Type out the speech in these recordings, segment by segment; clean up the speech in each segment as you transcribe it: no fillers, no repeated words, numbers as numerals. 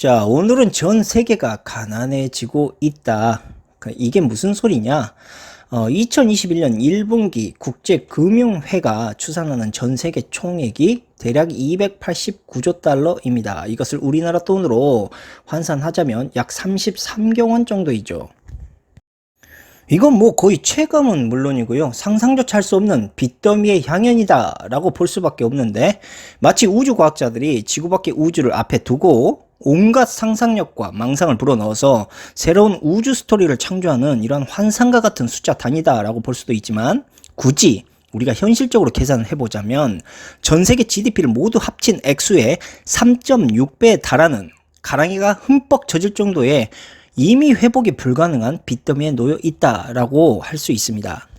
자, 오늘은 전 세계가 가난해지고 있다. 이게 무슨 소리냐? 2021년 1분기 국제금융회가 추산하는 전 세계 총액이 대략 289조 달러입니다. 이것을 우리나라 돈으로 환산하자면 약 33조 원 정도이죠. 이건 뭐 거의 체감은 물론이고요. 상상조차 할 수 없는 빚더미의 향연이다 라고 볼 수밖에 없는데, 마치 우주과학자들이 지구 밖의 우주를 앞에 두고 온갖 상상력과 망상을 불어넣어서 새로운 우주 스토리를 창조하는 이런 환상과 같은 숫자 단위다 라고 볼 수도 있지만, 굳이 우리가 현실적으로 계산을 해보자면 전 세계 GDP를 모두 합친 액수의 3.6배에 달하는, 가랑이가 흠뻑 젖을 정도의 이미 회복이 불가능한 빚더미에 놓여 있다라고 할 수 있습니다.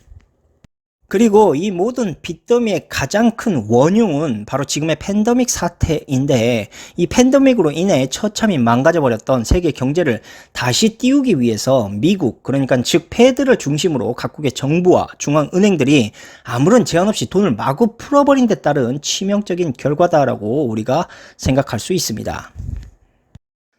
그리고 이 모든 빚더미의 가장 큰 원흉은 바로 지금의 팬데믹 사태인데, 이 팬데믹으로 인해 처참히 망가져버렸던 세계 경제를 다시 띄우기 위해서 미국, 그러니까 즉 패드를 중심으로 각국의 정부와 중앙은행들이 아무런 제한 없이 돈을 마구 풀어버린 데 따른 치명적인 결과다라고 우리가 생각할 수 있습니다.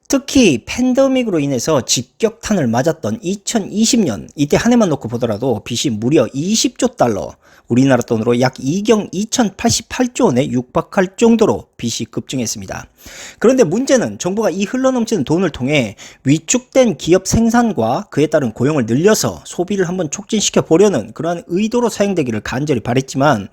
특히 팬데믹으로 인해서 직격탄을 맞았던 2020년, 이때 한 해만 놓고 보더라도 빚이 무려 20조 달러, 우리나라 돈으로 약 2경 2088조 원에 육박할 정도로 빚이 급증했습니다. 그런데 문제는 정부가 이 흘러넘치는 돈을 통해 위축된 기업 생산과 그에 따른 고용을 늘려서 소비를 한번 촉진시켜 보려는 그러한 의도로 사용되기를 간절히 바랬지만,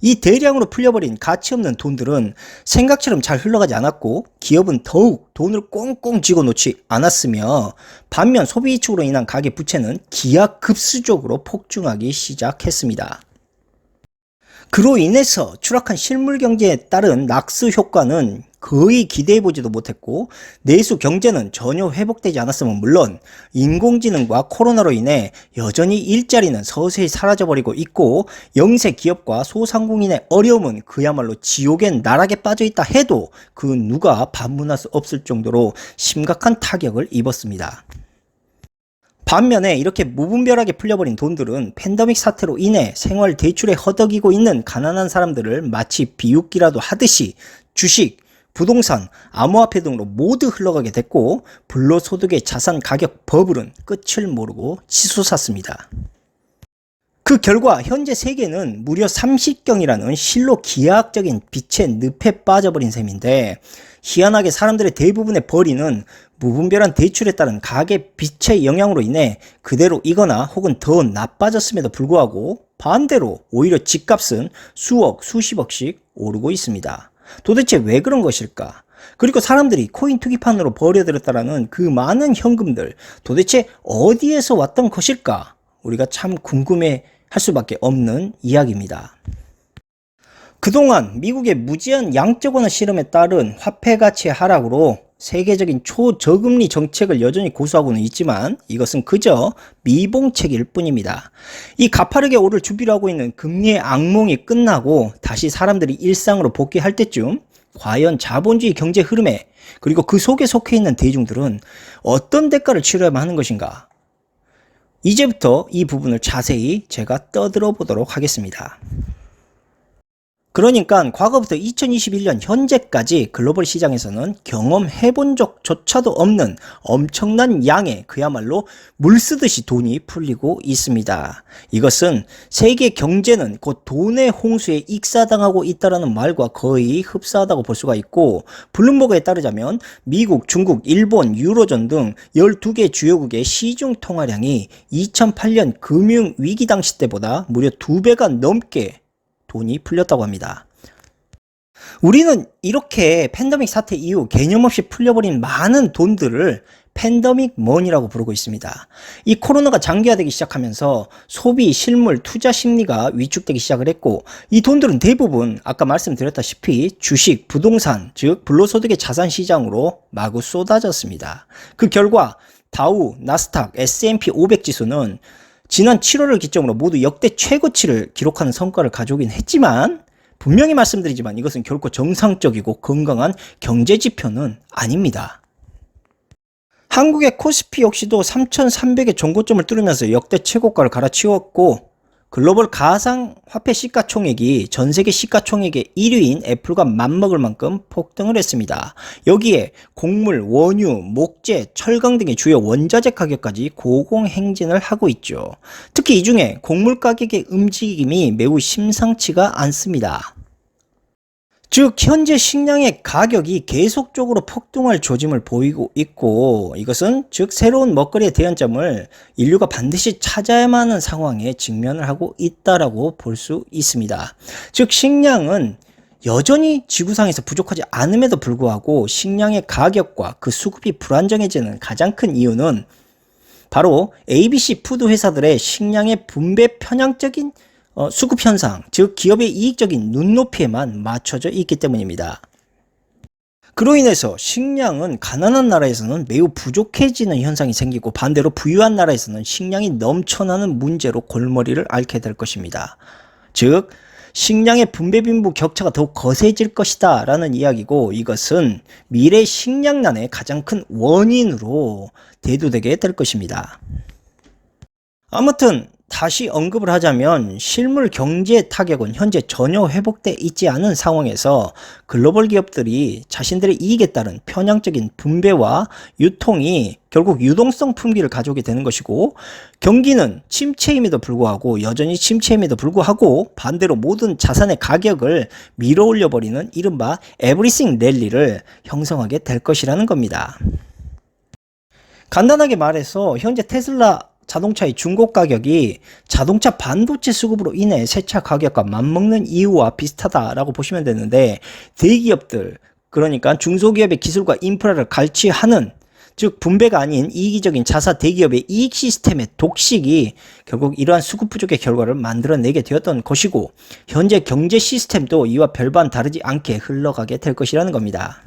이 대량으로 풀려버린 가치 없는 돈들은 생각처럼 잘 흘러가지 않았고, 기업은 더욱 돈을 꽁꽁 쥐고 놓지 않았으며, 반면 소비 위축으로 인한 가계 부채는 기하급수적으로 폭증하기 시작했습니다. 그로 인해서 추락한 실물 경제에 따른 낙수 효과는 거의 기대해보지도 못했고, 내수 경제는 전혀 회복되지 않았으면 물론 인공지능과 코로나로 인해 여전히 일자리는 서서히 사라져버리고 있고, 영세 기업과 소상공인의 어려움은 그야말로 지옥의 나락에 빠져있다 해도 그 누가 반문할 수 없을 정도로 심각한 타격을 입었습니다. 반면에 이렇게 무분별하게 풀려버린 돈들은 팬데믹 사태로 인해 생활 대출에 허덕이고 있는 가난한 사람들을 마치 비웃기라도 하듯이 주식, 부동산, 암호화폐 등으로 모두 흘러가게 됐고, 불로소득의 자산 가격 버블은 끝을 모르고 치솟았습니다. 그 결과 현재 세계는 무려 30경이라는 실로 기하학적인 빚의 늪에 빠져버린 셈인데, 희한하게 사람들의 대부분의 벌이는 무분별한 대출에 따른 가계 빚의 영향으로 인해 그대로 이거나 혹은 더 나빠졌음에도 불구하고, 반대로 오히려 집값은 수억, 수십억씩 오르고 있습니다. 도대체 왜 그런 것일까? 그리고 사람들이 코인 투기판으로 벌여들였다라는 그 많은 현금들, 도대체 어디에서 왔던 것일까? 우리가 참 궁금해 할 수밖에 없는 이야기입니다. 그동안 미국의 무제한 양적 완화 실험에 따른 화폐 가치의 하락으로 세계적인 초저금리 정책을 여전히 고수하고는 있지만, 이것은 그저 미봉책일 뿐입니다. 이 가파르게 오를 준비를 하고 있는 금리의 악몽이 끝나고 다시 사람들이 일상으로 복귀할 때쯤, 과연 자본주의 경제 흐름에, 그리고 그 속에 속해 있는 대중들은 어떤 대가를 치러야만 하는 것인가? 이제부터 이 부분을 자세히 제가 떠들어 보도록 하겠습니다. 그러니까 과거부터 2021년 현재까지 글로벌 시장에서는 경험해본 적조차도 없는 엄청난 양의, 그야말로 물 쓰듯이 돈이 풀리고 있습니다. 이것은 세계 경제는 곧 돈의 홍수에 익사당하고 있다는 말과 거의 흡사하다고 볼 수가 있고, 블룸버그에 따르자면 미국, 중국, 일본, 유로존 등 12개 주요국의 시중 통화량이 2008년 금융위기 당시 때보다 무려 2배가 넘게 돈이 풀렸다고 합니다. 우리는 이렇게 팬데믹 사태 이후 개념 없이 풀려버린 많은 돈들을 팬데믹 머니라고 부르고 있습니다. 이 코로나가 장기화되기 시작하면서 소비, 실물, 투자 심리가 위축되기 시작을 했고, 이 돈들은 대부분 아까 말씀드렸다시피 주식, 부동산, 즉 불로소득의 자산 시장으로 마구 쏟아졌습니다. 그 결과 다우, 나스닥, S&P 500 지수는 지난 7월을 기점으로 모두 역대 최고치를 기록하는 성과를 가져오긴 했지만, 분명히 말씀드리지만 이것은 결코 정상적이고 건강한 경제 지표는 아닙니다. 한국의 코스피 역시도 3,300의 전고점을 뚫으면서 역대 최고가를 갈아치웠고, 글로벌 가상화폐 시가총액이 전세계 시가총액의 1위인 애플과 맞먹을 만큼 폭등을 했습니다. 여기에 곡물, 원유, 목재, 철강 등의 주요 원자재 가격까지 고공행진을 하고 있죠. 특히 이 중에 곡물 가격의 움직임이 매우 심상치가 않습니다. 즉 현재 식량의 가격이 계속적으로 폭등할 조짐을 보이고 있고, 이것은 즉 새로운 먹거리의 대안점을 인류가 반드시 찾아야만 하는 상황에 직면을 하고 있다라고 볼 수 있습니다. 즉 식량은 여전히 지구상에서 부족하지 않음에도 불구하고 식량의 가격과 그 수급이 불안정해지는 가장 큰 이유는 바로 ABC 푸드 회사들의 식량의 분배 편향적인 수급 현상, 즉 기업의 이익적인 눈높이에만 맞춰져 있기 때문입니다. 그로 인해서 식량은 가난한 나라에서는 매우 부족해지는 현상이 생기고, 반대로 부유한 나라에서는 식량이 넘쳐나는 문제로 골머리를 앓게 될 것입니다. 즉 식량의 분배 빈부 격차가 더욱 거세질 것이다 라는 이야기고, 이것은 미래 식량난의 가장 큰 원인으로 대두되게 될 것입니다. 아무튼 다시 언급을 하자면 실물 경제 타격은 현재 전혀 회복돼 있지 않은 상황에서 글로벌 기업들이 자신들의 이익에 따른 편향적인 분배와 유통이 결국 유동성 품귀를 가져오게 되는 것이고, 경기는 침체임에도 불구하고 여전히 침체임에도 불구하고 반대로 모든 자산의 가격을 밀어 올려버리는 이른바 에브리싱 랠리를 형성하게 될 것이라는 겁니다. 간단하게 말해서 현재 테슬라 자동차의 중고 가격이 자동차 반도체 수급으로 인해 새 차 가격과 맞먹는 이유와 비슷하다라고 보시면 되는데, 대기업들, 그러니까 중소기업의 기술과 인프라를 갈취하는, 즉 분배가 아닌 이기적인 자사 대기업의 이익 시스템의 독식이 결국 이러한 수급 부족의 결과를 만들어내게 되었던 것이고, 현재 경제 시스템도 이와 별반 다르지 않게 흘러가게 될 것이라는 겁니다.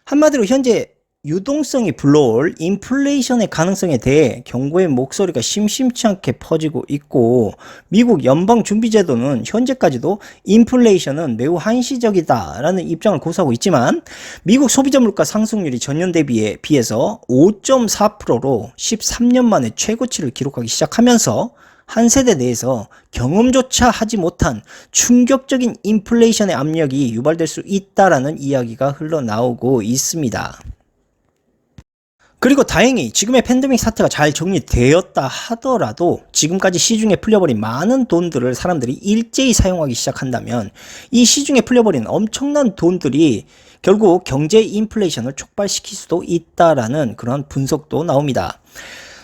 한마디로 현재 유동성이 불러올 인플레이션의 가능성에 대해 경고의 목소리가 심심치 않게 퍼지고 있고, 미국 연방준비제도는 현재까지도 인플레이션은 매우 한시적이다라는 입장을 고수하고 있지만, 미국 소비자 물가 상승률이 전년 대비에 비해서 5.4%로 13년 만에 최고치를 기록하기 시작하면서 한 세대 내에서 경험조차 하지 못한 충격적인 인플레이션의 압력이 유발될 수 있다라는 이야기가 흘러나오고 있습니다. 그리고 다행히 지금의 팬데믹 사태가 잘 정리되었다 하더라도 지금까지 시중에 풀려버린 많은 돈들을 사람들이 일제히 사용하기 시작한다면 이 시중에 풀려버린 엄청난 돈들이 결국 경제 인플레이션을 촉발시킬 수도 있다라는 그런 분석도 나옵니다.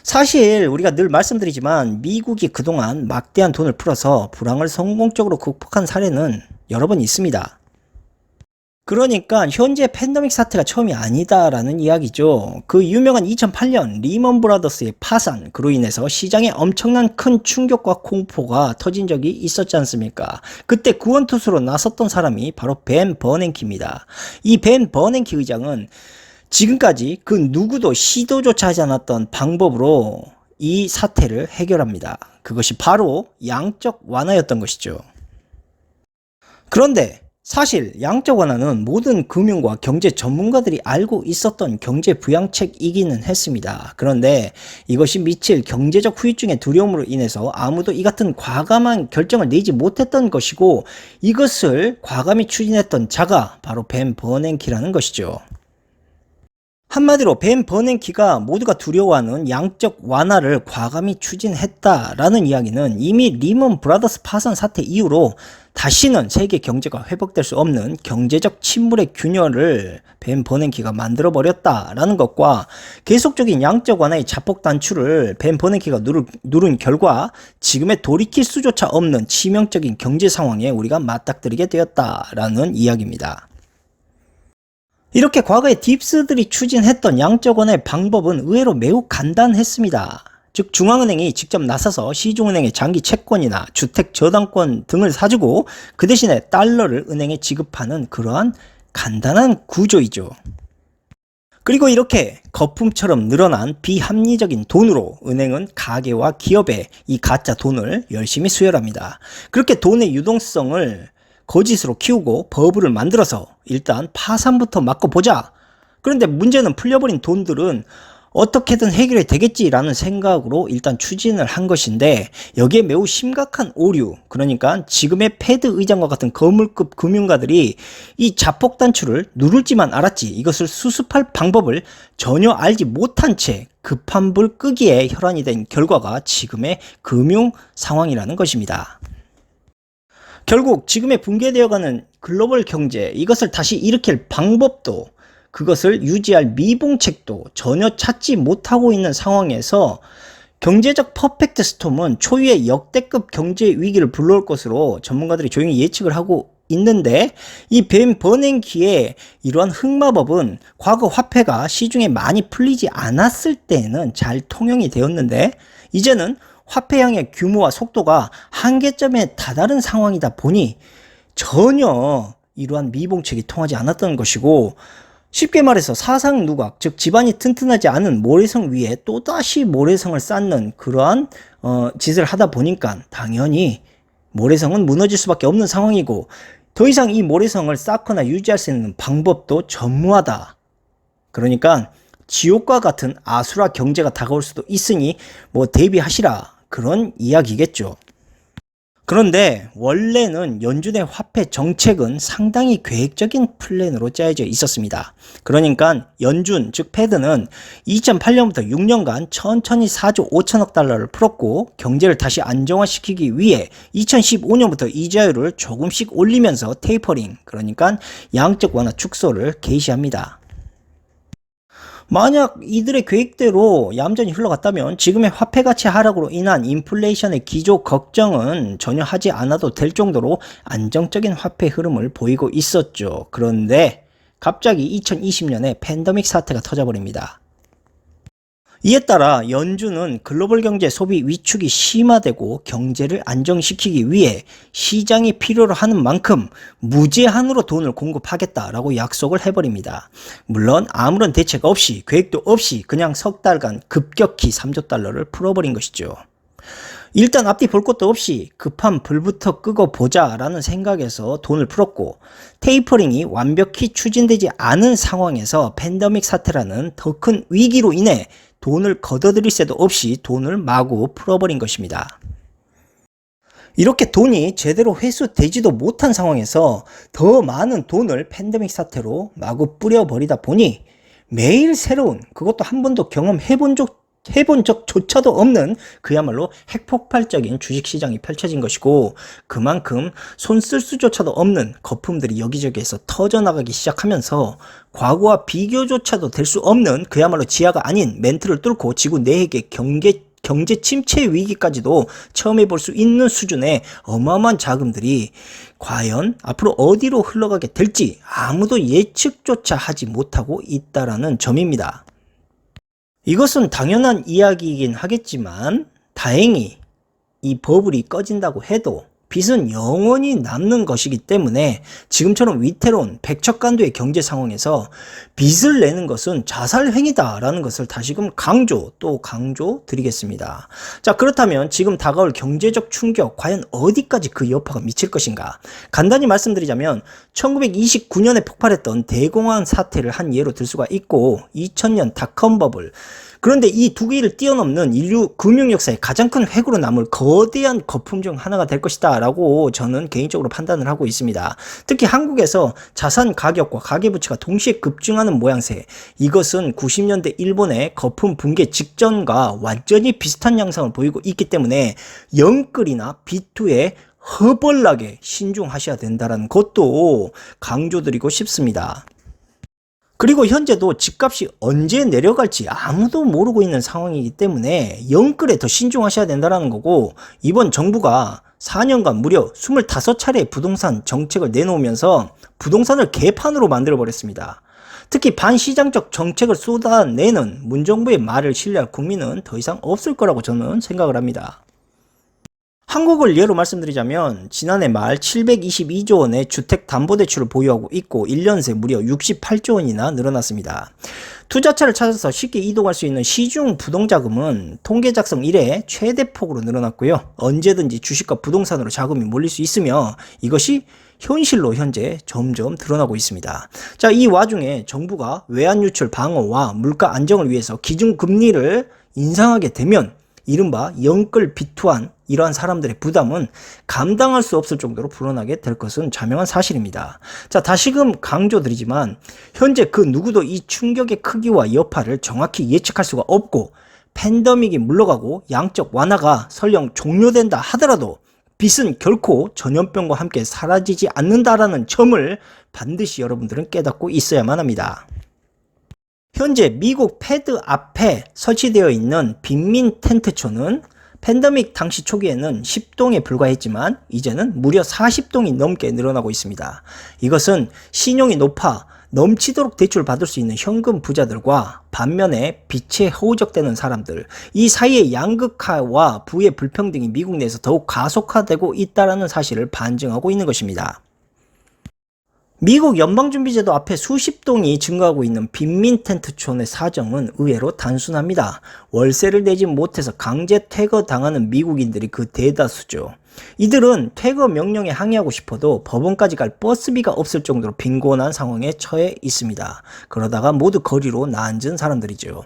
사실 우리가 늘 말씀드리지만 미국이 그동안 막대한 돈을 풀어서 불황을 성공적으로 극복한 사례는 여러 번 있습니다. 그러니까 현재 팬데믹 사태가 처음이 아니다라는 이야기죠. 그 유명한 2008년 리먼 브라더스의 파산, 그로 인해서 시장에 엄청난 큰 충격과 공포가 터진 적이 있었지 않습니까? 그때 구원투수로 나섰던 사람이 바로 벤 버냉키입니다. 이 벤 버냉키 의장은 지금까지 그 누구도 시도조차 하지 않았던 방법으로 이 사태를 해결합니다. 그것이 바로 양적 완화였던 것이죠. 그런데 사실 양적 완화는 모든 금융과 경제 전문가들이 알고 있었던 경제 부양책이기는 했습니다. 그런데 이것이 미칠 경제적 후유증의 두려움으로 인해서 아무도 이 같은 과감한 결정을 내지 못했던 것이고, 이것을 과감히 추진했던 자가 바로 벤 버냉키라는 것이죠. 한마디로 벤 버냉키가 모두가 두려워하는 양적 완화를 과감히 추진했다라는 이야기는 이미 리먼 브라더스 파산 사태 이후로 다시는 세계 경제가 회복될 수 없는 경제적 침몰의 균열을 벤 버냉키가 만들어버렸다라는 것과 계속적인 양적 완화의 자폭 단추를 벤 버냉키가 누른 결과 지금의 돌이킬 수조차 없는 치명적인 경제 상황에 우리가 맞닥뜨리게 되었다라는 이야기입니다. 이렇게 과거에 딥스들이 추진했던 양적 완화의 방법은 의외로 매우 간단했습니다. 즉 중앙은행이 직접 나서서 시중은행의 장기 채권이나 주택 저당권 등을 사주고 그 대신에 달러를 은행에 지급하는 그러한 간단한 구조이죠. 그리고 이렇게 거품처럼 늘어난 비합리적인 돈으로 은행은 가계와 기업에 이 가짜 돈을 열심히 수혈합니다. 그렇게 돈의 유동성을 거짓으로 키우고 버블을 만들어서 일단 파산부터 막고 보자. 그런데 문제는 풀려버린 돈들은 어떻게든 해결이 되겠지라는 생각으로 일단 추진을 한 것인데, 여기에 매우 심각한 오류, 그러니까 지금의 패드 의장과 같은 거물급 금융가들이 이 자폭 단추를 누를지만 알았지 이것을 수습할 방법을 전혀 알지 못한 채 급한 불 끄기에 혈안이 된 결과가 지금의 금융 상황이라는 것입니다. 결국 지금의 붕괴되어가는 글로벌 경제, 이것을 다시 일으킬 방법도, 그것을 유지할 미봉책도 전혀 찾지 못하고 있는 상황에서 경제적 퍼펙트 스톰은 초유의 역대급 경제 위기를 불러올 것으로 전문가들이 조용히 예측을 하고 있는데, 이 뱀 버냉키의 이러한 흑마법은 과거 화폐가 시중에 많이 풀리지 않았을 때에는 잘 통용이 되었는데, 이제는 화폐량의 규모와 속도가 한계점에 다다른 상황이다 보니 전혀 이러한 미봉책이 통하지 않았던 것이고, 쉽게 말해서 사상 누각, 즉 집안이 튼튼하지 않은 모래성 위에 또다시 모래성을 쌓는 그러한 짓을 하다 보니까 당연히 모래성은 무너질 수밖에 없는 상황이고, 더 이상 이 모래성을 쌓거나 유지할 수 있는 방법도 전무하다. 그러니까 지옥과 같은 아수라 경제가 다가올 수도 있으니 뭐 대비하시라, 그런 이야기겠죠. 그런데 원래는 연준의 화폐 정책은 상당히 계획적인 플랜으로 짜여져 있었습니다. 그러니까 연준, 즉 패드는 2008년부터 6년간 천천히 4조 5천억 달러를 풀었고, 경제를 다시 안정화시키기 위해 2015년부터 이자율을 조금씩 올리면서 테이퍼링, 그러니까 양적 완화 축소를 개시합니다. 만약 이들의 계획대로 얌전히 흘러갔다면 지금의 화폐 가치 하락으로 인한 인플레이션의 기조 걱정은 전혀 하지 않아도 될 정도로 안정적인 화폐 흐름을 보이고 있었죠. 그런데 갑자기 2020년에 팬데믹 사태가 터져버립니다. 이에 따라 연준은 글로벌 경제 소비 위축이 심화되고 경제를 안정시키기 위해 시장이 필요로 하는 만큼 무제한으로 돈을 공급하겠다라고 약속을 해버립니다. 물론 아무런 대책 없이, 계획도 없이 그냥 석 달간 급격히 3조 달러를 풀어버린 것이죠. 일단 앞뒤 볼 것도 없이 급한 불부터 끄고 보자 라는 생각에서 돈을 풀었고, 테이퍼링이 완벽히 추진되지 않은 상황에서 팬데믹 사태라는 더 큰 위기로 인해 돈을 걷어들일 새도 없이 돈을 마구 풀어버린 것입니다. 이렇게 돈이 제대로 회수되지도 못한 상황에서 더 많은 돈을 팬데믹 사태로 마구 뿌려버리다 보니 매일 새로운, 그것도 한 번도 경험해본 적조차도 없는 그야말로 핵폭발적인 주식시장이 펼쳐진 것이고, 그만큼 손 쓸 수조차도 없는 거품들이 여기저기에서 터져나가기 시작하면서 과거와 비교조차도 될 수 없는 그야말로 지하가 아닌 멘트를 뚫고 지구 내핵의 경제 침체 위기까지도 체험해 볼 수 있는 수준의 어마어마한 자금들이 과연 앞으로 어디로 흘러가게 될지 아무도 예측조차 하지 못하고 있다라는 점입니다. 이것은 당연한 이야기이긴 하겠지만 다행히 이 버블이 꺼진다고 해도 빚은 영원히 남는 것이기 때문에 지금처럼 위태로운 백척간도의 경제 상황에서 빚을 내는 것은 자살행위다라는 것을 다시금 강조 드리겠습니다. 자, 그렇다면 지금 다가올 경제적 충격, 과연 어디까지 그 여파가 미칠 것인가? 간단히 말씀드리자면 1929년에 폭발했던 대공황 사태를 한 예로 들 수가 있고, 2000년 닷컴 버블, 그런데 이 두 개를 뛰어넘는 인류 금융 역사의 가장 큰 획으로 남을 거대한 거품 중 하나가 될 것이다 라고 저는 개인적으로 판단을 하고 있습니다. 특히 한국에서 자산 가격과 가계부채가 동시에 급증하는 모양새, 이것은 90년대 일본의 거품 붕괴 직전과 완전히 비슷한 양상을 보이고 있기 때문에 영끌이나 B2에 허벌나게 신중하셔야 된다는 것도 강조드리고 싶습니다. 그리고 현재도 집값이 언제 내려갈지 아무도 모르고 있는 상황이기 때문에 영끌에 더 신중하셔야 된다는 거고, 이번 정부가 4년간 무려 25차례의 부동산 정책을 내놓으면서 부동산을 개판으로 만들어버렸습니다. 특히 반시장적 정책을 쏟아내는 문정부의 말을 신뢰할 국민은 더 이상 없을 거라고 저는 생각을 합니다. 한국을 예로 말씀드리자면 지난해 말 722조 원의 주택담보대출을 보유하고 있고 1년 새 무려 68조 원이나 늘어났습니다. 투자처를 찾아서 쉽게 이동할 수 있는 시중 부동자금은 통계 작성 이래 최대폭으로 늘어났고요. 언제든지 주식과 부동산으로 자금이 몰릴 수 있으며 이것이 현실로 현재 점점 드러나고 있습니다. 자, 이 와중에 정부가 외환 유출 방어와 물가 안정을 위해서 기준금리를 인상하게 되면 이른바 영끌 비투한 이러한 사람들의 부담은 감당할 수 없을 정도로 불어나게 될 것은 자명한 사실입니다. 자, 다시금 강조드리지만 현재 그 누구도 이 충격의 크기와 여파를 정확히 예측할 수가 없고, 팬데믹이 물러가고 양적 완화가 설령 종료된다 하더라도 빚은 결코 전염병과 함께 사라지지 않는다라는 점을 반드시 여러분들은 깨닫고 있어야만 합니다. 현재 미국 패드 앞에 설치되어 있는 빈민 텐트초는 팬데믹 당시 초기에는 10동에 불과했지만 이제는 무려 40동이 넘게 늘어나고 있습니다. 이것은 신용이 높아 넘치도록 대출받을 수 있는 현금 부자들과 반면에 빚에 허우적대는 사람들, 이 사이의 양극화와 부의 불평등이 미국 내에서 더욱 가속화되고 있다는 사실을 반증하고 있는 것입니다. 미국 연방준비제도 앞에 수십 동이 증가하고 있는 빈민 텐트촌의 사정은 의외로 단순합니다. 월세를 내지 못해서 강제 퇴거당하는 미국인들이 그 대다수죠. 이들은 퇴거 명령에 항의하고 싶어도 법원까지 갈 버스비가 없을 정도로 빈곤한 상황에 처해 있습니다. 그러다가 모두 거리로 나앉은 사람들이죠.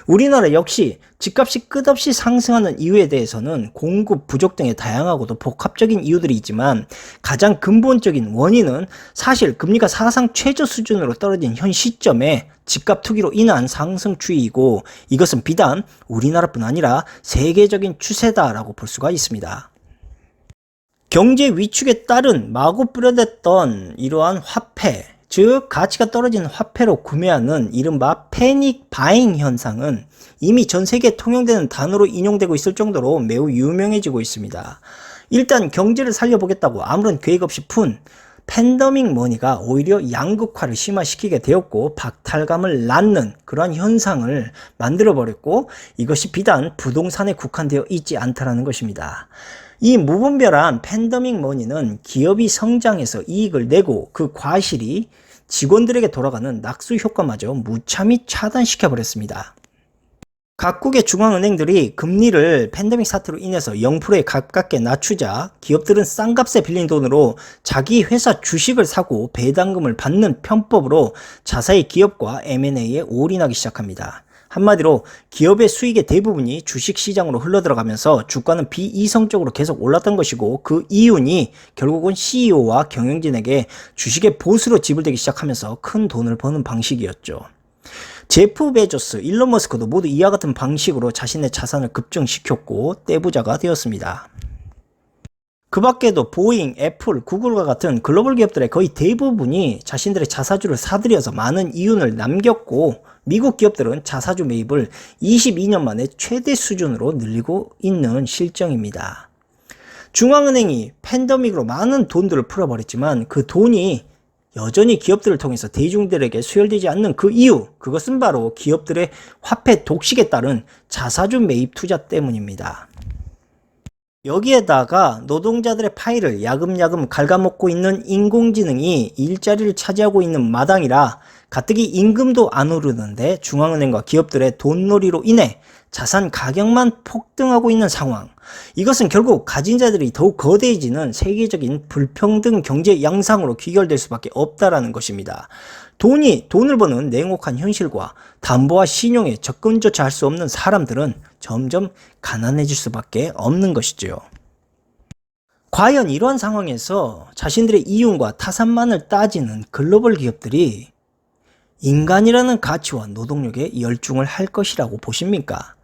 우리나라 역시 집값이 끝없이 상승하는 이유에 대해서는 공급 부족 등의 다양하고도 복합적인 이유들이 있지만 가장 근본적인 원인은 사실 금리가 사상 최저 수준으로 떨어진 현 시점에 집값 투기로 인한 상승 추이이고, 이것은 비단 우리나라뿐 아니라 세계적인 추세다라고 볼 수가 있습니다. 경제 위축에 따른 마구 뿌려댔던 이러한 화폐, 즉 가치가 떨어진 화폐로 구매하는 이른바 패닉 바잉 현상은 이미 전 세계에 통용되는 단어로 인용되고 있을 정도로 매우 유명해지고 있습니다. 일단 경제를 살려보겠다고 아무런 계획 없이 푼 팬데믹 머니가 오히려 양극화를 심화시키게 되었고 박탈감을 낳는 그러한 현상을 만들어버렸고, 이것이 비단 부동산에 국한되어 있지 않다는 것입니다. 이 무분별한 팬데믹 머니는 기업이 성장해서 이익을 내고 그 과실이 직원들에게 돌아가는 낙수 효과마저 무참히 차단시켜버렸습니다. 각국의 중앙은행들이 금리를 팬데믹 사태로 인해서 0%에 가깝게 낮추자 기업들은 싼 값에 빌린 돈으로 자기 회사 주식을 사고 배당금을 받는 편법으로 자사의 기업과 M&A에 올인하기 시작합니다. 한마디로 기업의 수익의 대부분이 주식시장으로 흘러들어가면서 주가는 비이성적으로 계속 올랐던 것이고, 그 이윤이 결국은 CEO와 경영진에게 주식의 보수로 지불되기 시작하면서 큰 돈을 버는 방식이었죠. 제프 베조스, 일론 머스크도 모두 이와 같은 방식으로 자신의 자산을 급증시켰고 떼부자가 되었습니다. 그 밖에도 보잉, 애플, 구글과 같은 글로벌 기업들의 거의 대부분이 자신들의 자사주를 사들여서 많은 이윤을 남겼고, 미국 기업들은 자사주 매입을 22년 만에 최대 수준으로 늘리고 있는 실정입니다. 중앙은행이 팬데믹으로 많은 돈들을 풀어버렸지만 그 돈이 여전히 기업들을 통해서 대중들에게 수혈되지 않는 그 이유, 그것은 바로 기업들의 화폐 독식에 따른 자사주 매입 투자 때문입니다. 여기에다가 노동자들의 파일을 야금야금 갉아먹고 있는 인공지능이 일자리를 차지하고 있는 마당이라 가뜩이 임금도 안 오르는데 중앙은행과 기업들의 돈놀이로 인해 자산 가격만 폭등하고 있는 상황. 이것은 결국 가진 자들이 더욱 거대해지는 세계적인 불평등 경제 양상으로 귀결될 수밖에 없다라는 것입니다. 돈을 버는 냉혹한 현실과 담보와 신용에 접근조차 할 수 없는 사람들은 점점 가난해질 수밖에 없는 것이죠. 과연 이러한 상황에서 자신들의 이윤과 타산만을 따지는 글로벌 기업들이 인간이라는 가치와 노동력에 열중을 할 것이라고 보십니까?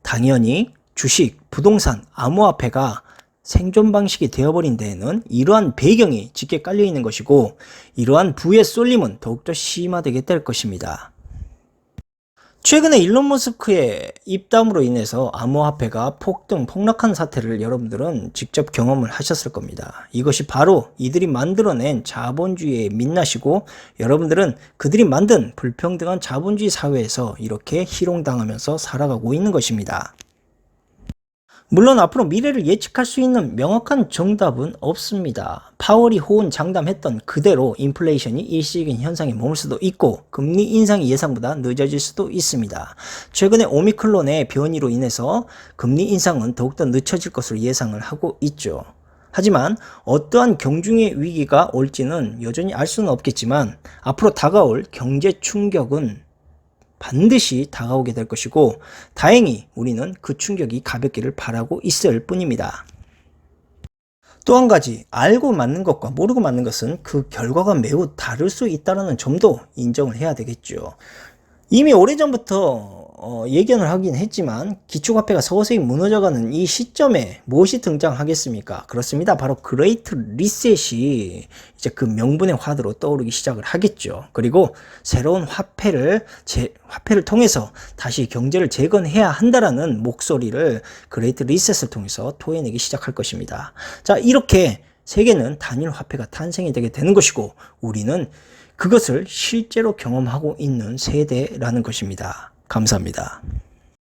당연히 주식, 부동산, 암호화폐가 생존 방식이 되어버린 데에는 이러한 배경이 짙게 깔려 있는 것이고, 이러한 부의 쏠림은 더욱더 심화되게 될 것입니다. 최근에 일론 머스크의 입담으로 인해서 암호화폐가 폭락한 사태를 여러분들은 직접 경험을 하셨을 겁니다. 이것이 바로 이들이 만들어낸 자본주의의 민낯이고, 여러분들은 그들이 만든 불평등한 자본주의 사회에서 이렇게 희롱당하면서 살아가고 있는 것입니다. 물론 앞으로 미래를 예측할 수 있는 명확한 정답은 없습니다. 파월이 호언장담했던 그대로 인플레이션이 일시적인 현상에 머물 수도 있고, 금리 인상이 예상보다 늦어질 수도 있습니다. 최근에 오미크론의 변이로 인해서 금리 인상은 더욱더 늦춰질 것으로 예상을 하고 있죠. 하지만 어떠한 경중의 위기가 올지는 여전히 알 수는 없겠지만 앞으로 다가올 경제 충격은 반드시 다가오게 될 것이고 다행히 우리는 그 충격이 가볍기를 바라고 있을 뿐입니다. 또 한 가지, 알고 맞는 것과 모르고 맞는 것은 그 결과가 매우 다를 수 있다는 점도 인정을 해야 되겠죠. 이미 오래전부터 예견을 하긴 했지만 기축화폐가 서서히 무너져가는 이 시점에 무엇이 등장하겠습니까? 그렇습니다. 바로 그레이트 리셋이 이제 그 명분의 화두로 떠오르기 시작을 하겠죠. 그리고 새로운 화폐를 통해서 다시 경제를 재건해야 한다라는 목소리를 그레이트 리셋을 통해서 토해내기 시작할 것입니다. 자, 이렇게 세계는 단일 화폐가 탄생이 되게 되는 것이고 우리는 그것을 실제로 경험하고 있는 세대라는 것입니다. 감사합니다.